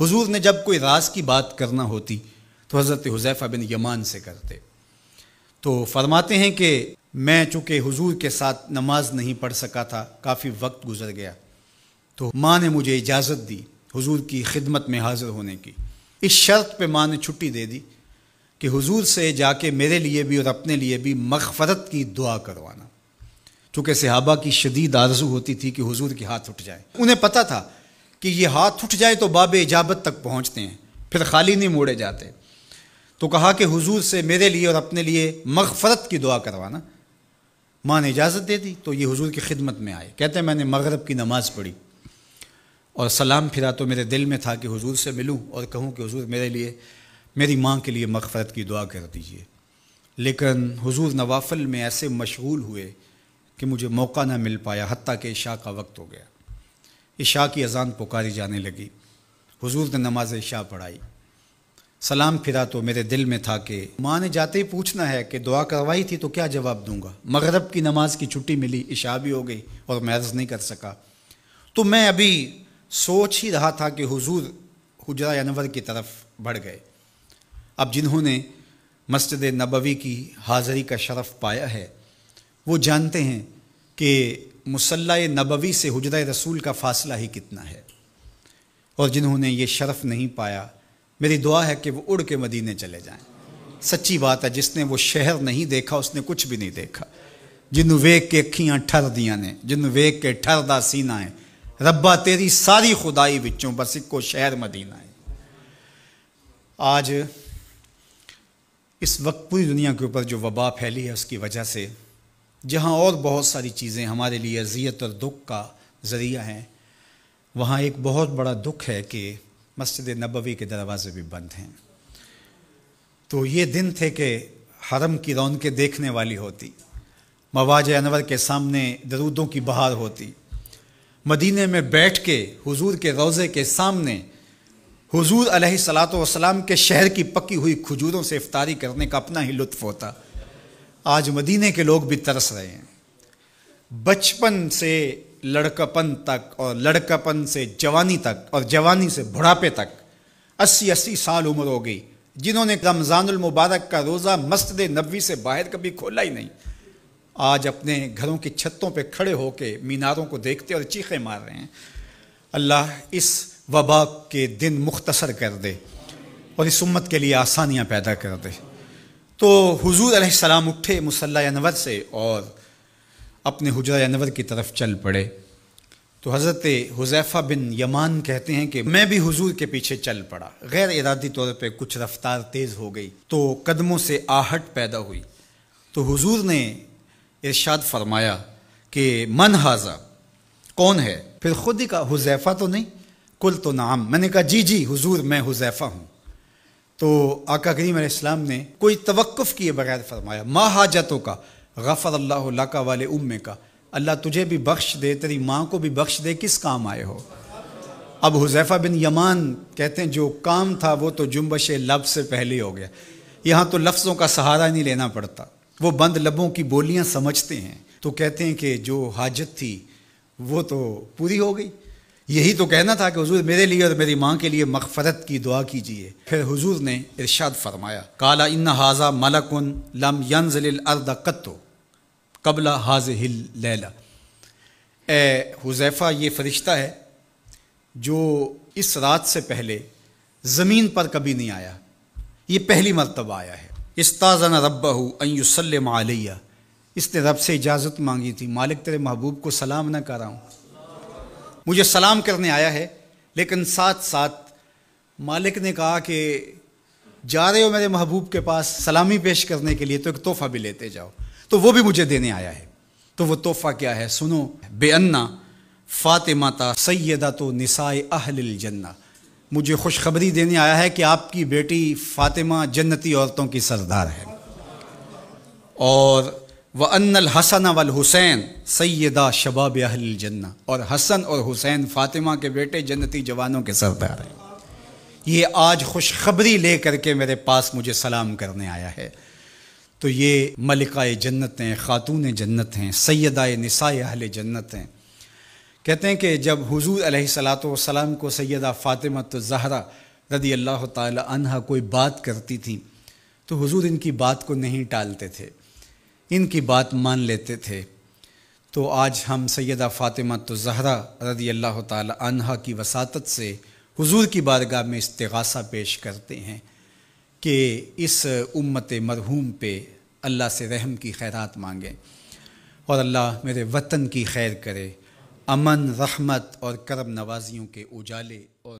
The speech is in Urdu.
حضور نے جب کوئی راز کی بات کرنا ہوتی تو حضرت حذیفہ بن یمان سے کرتے۔ تو فرماتے ہیں کہ میں چونکہ حضور کے ساتھ نماز نہیں پڑھ سکا تھا، کافی وقت گزر گیا، تو ماں نے مجھے اجازت دی حضور کی خدمت میں حاضر ہونے کی۔ اس شرط پہ ماں نے چھٹی دے دی کہ حضور سے جا کے میرے لیے بھی اور اپنے لیے بھی مغفرت کی دعا کروانا، چونکہ صحابہ کی شدید آرزو ہوتی تھی کہ حضور کے ہاتھ اٹھ جائے۔ انہیں پتہ تھا کہ یہ ہاتھ اٹھ جائے تو باب اجابت تک پہنچتے ہیں، پھر خالی نہیں موڑے جاتے۔ تو کہا کہ حضور سے میرے لیے اور اپنے لیے مغفرت کی دعا کروانا۔ ماں نے اجازت دے دی تو یہ حضور کی خدمت میں آئے۔ کہتے ہیں میں نے مغرب کی نماز پڑھی اور سلام پھرا تو میرے دل میں تھا کہ حضور سے ملوں اور کہوں کہ حضور میرے لیے، میری ماں کے لیے مغفرت کی دعا کر دیجیے، لیکن حضور نوافل میں ایسے مشغول ہوئے کہ مجھے موقع نہ مل پایا، حتیٰ کہ عشاء کا وقت ہو گیا۔ عشاء کی اذان پکاری جانے لگی، حضور نے نماز عشاء پڑھائی، سلام پھرا تو میرے دل میں تھا کہ ماں نے جاتے ہی پوچھنا ہے کہ دعا کروائی تھی تو کیا جواب دوں گا۔ مغرب کی نماز کی چھٹی ملی، عشاء بھی ہو گئی اور میں عرض نہیں کر سکا۔ تو میں ابھی سوچ ہی رہا تھا کہ حضور حجرہ انور کی طرف بڑھ گئے۔ اب جنہوں نے مسجد نبوی کی حاضری کا شرف پایا ہے وہ جانتے ہیں کہ مصلی نبوی سے حجرہ رسول کا فاصلہ ہی کتنا ہے، اور جنہوں نے یہ شرف نہیں پایا میری دعا ہے کہ وہ اڑ کے مدینے چلے جائیں۔ سچی بات ہے، جس نے وہ شہر نہیں دیکھا اس نے کچھ بھی نہیں دیکھا۔ جنوں ویکھ کے اکھیاں ٹھر دیاں نے، جنوں ویکھ کے ٹھر دا سینہ ہے، ربا تیری ساری خدائی وچوں بس اکو شہر مدینہ ہے۔ آج اس وقت پوری دنیا کے اوپر جو وبا پھیلی ہے اس کی وجہ سے جہاں اور بہت ساری چیزیں ہمارے لیے اذیت اور دکھ کا ذریعہ ہیں، وہاں ایک بہت بڑا دکھ ہے کہ مسجد نبوی کے دروازے بھی بند ہیں۔ تو یہ دن تھے کہ حرم کی رونقیں دیکھنے والی ہوتی، مواج انور کے سامنے درودوں کی بہار ہوتی، مدینے میں بیٹھ کے حضور کے روضے کے سامنے حضور علیہ الصلاۃ والسلام کے شہر کی پکی ہوئی کھجوروں سے افطاری کرنے کا اپنا ہی لطف ہوتا۔ آج مدینے کے لوگ بھی ترس رہے ہیں۔ بچپن سے لڑکپن تک اور لڑکپن سے جوانی تک اور جوانی سے بڑھاپے تک 80 سال عمر ہو گئی، جنہوں نے رمضان المبارک کا روزہ مسجد نبوی سے باہر کبھی کھولا ہی نہیں، آج اپنے گھروں کی چھتوں پہ کھڑے ہو کے میناروں کو دیکھتے اور چیخیں مار رہے ہیں۔ اللہ اس وبا کے دن مختصر کر دے اور اس امت کے لیے آسانیاں پیدا کر دے۔ تو حضور علیہ السلام اٹھے مصلی انور سے اور اپنے حجرہ انور کی طرف چل پڑے۔ تو حضرت حذیفہ بن یمان کہتے ہیں کہ میں بھی حضور کے پیچھے چل پڑا، غیر ارادی طور پہ کچھ رفتار تیز ہو گئی تو قدموں سے آہٹ پیدا ہوئی۔ تو حضور نے ارشاد فرمایا کہ من ھذا، کون ہے؟ پھر خود ہی کہا حذیفہ تو نہیں؟ قلت نعم، میں نے کہا جی حضور میں حذیفہ ہوں۔ تو آقا کریم علیہ السلام نے کوئی توقف کیے بغیر فرمایا ما حاجتوں کا غفر اللہ لک والے امک کا، اللہ تجھے بھی بخش دے، تیری ماں کو بھی بخش دے، کس کام آئے ہو؟ اب حذیفہ بن یمان کہتے ہیں جو کام تھا وہ تو جنبش لب سے پہلے ہو گیا، یہاں تو لفظوں کا سہارا نہیں لینا پڑتا، وہ بند لبوں کی بولیاں سمجھتے ہیں۔ تو کہتے ہیں کہ جو حاجت تھی وہ تو پوری ہو گئی، یہی تو کہنا تھا کہ حضور میرے لیے اور میری ماں کے لیے مغفرت کی دعا کیجیے۔ پھر حضور نے ارشاد فرمایا قال ان ھذا ملک لم ینزل الارض قط قبل ھذہ اللیلہ، اے حذیفہ یہ فرشتہ ہے جو اس رات سے پہلے زمین پر کبھی نہیں آیا، یہ پہلی مرتبہ آیا ہے۔ استاذن ربہ ان یسلم علیہ، اس نے رب سے اجازت مانگی تھی، مالک تیرے محبوب کو سلام نہ کر رہا ہوں، مجھے سلام کرنے آیا ہے، لیکن ساتھ ساتھ مالک نے کہا کہ جا رہے ہو میرے محبوب کے پاس سلامی پیش کرنے کے لیے تو ایک تحفہ بھی لیتے جاؤ، تو وہ بھی مجھے دینے آیا ہے۔ تو وہ تحفہ کیا ہے سنو، بے انا فاطمہ سیدۃ نساء اہل الجنہ، مجھے خوشخبری دینے آیا ہے کہ آپ کی بیٹی فاطمہ جنتی عورتوں کی سردار ہے، اور وَأَنَّ الْحَسَنَ وَالْحُسَيْنَ سَيِّدَا شَبَابِ أَهْلِ الْجَنَّةِ، اور حسن اور حسین فاطمہ کے بیٹے جنتی جوانوں کے سردار ہیں۔ یہ آج خوشخبری لے کر کے میرے پاس مجھے سلام کرنے آیا ہے۔ تو یہ ملکہ جنت ہیں، خاتون جنت ہیں، سیدہ نساء اہل جنت ہیں۔ کہتے ہیں کہ جب حضور علیہ الصلاۃ والسلام کو سیدہ فاطمہ الزہرا رضی اللہ تعالی عنہا کوئی بات کرتی تھیں تو حضور ان کی بات کو نہیں ٹالتے تھے، ان کی بات مان لیتے تھے۔ تو آج ہم سیدہ فاطمہ الزہرا رضی اللہ تعالی عنہا کی وساطت سے حضور کی بارگاہ میں استغاثہ پیش کرتے ہیں کہ اس امت مرحوم پہ اللہ سے رحم کی خیرات مانگیں اور اللہ میرے وطن کی خیر کرے، امن، رحمت اور کرم نوازیوں کے اجالے اور